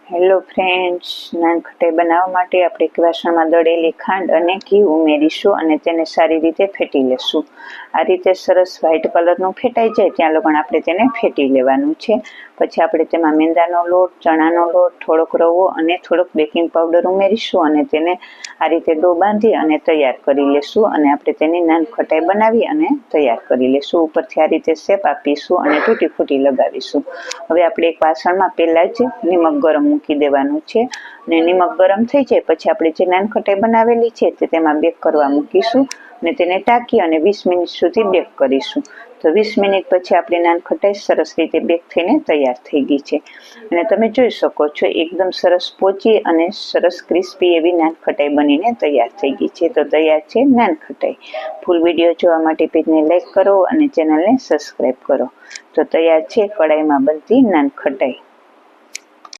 Hello friends, naan ખટાઈ બનાવવા માટે આપણે એક વાસણમાં દળેલી ખાંડ અને ઘી ઉમેરીશું અને તેને સારી રીતે ફેટી લેશું. આ રીતે સરસ વ્હાઈટ કલરનું ફેટાઈ જાય ત્યાં લગણ આપણે તેને ફેટી લેવાનું છે. પછી આપણે તેમાં મેંદાનો લોટ, ચણાનો લોટ, થોડોક રવો અને થોડોક બેકિંગ પાવડર ઉમેરીશું અને તેને આ રીતે ડો બાંધી અને તૈયાર કરી લેશું અને આપણે તેની નાન ખટાઈ બનાવી અને તૈયાર કરી લેશું. ઉપરથી આ રીતે શેપ આપીશું અને તૂટી ફૂટી લગાવીશું. હવે આપણે એક વાસણમાં પહેલાં જ નિમક ગરમ મૂકી દેવાનું છે અને નિમક ગરમ થઈ જાય પછી આપણે જે નાન ખટાઈ બનાવેલી છે તે તેમાં બેક કરવા મૂકીશું અને તેને ટાંકી અને 20 મિનિટ સુધી બેક કરીશું. તો 20 મિનિટ પછી આપણી નાન ખટાઈ સરસ રીતે બેક થઈને તૈયાર થઈ ગઈ છે અને તમે જોઈ શકો છો એકદમ સરસ પોચી અને સરસ ક્રિસ્પી એવી નાન ખટાઈ બનીને તૈયાર થઈ ગઈ છે. તો તૈયાર છે નાન ખટાઈ. ફૂલ વિડીયો જોવા માટે પેજને લાઈક કરો અને ચેનલને સબસ્ક્રાઈબ કરો. તો તૈયાર છે કડાઈમાં બનતી નાન ખટાઈ.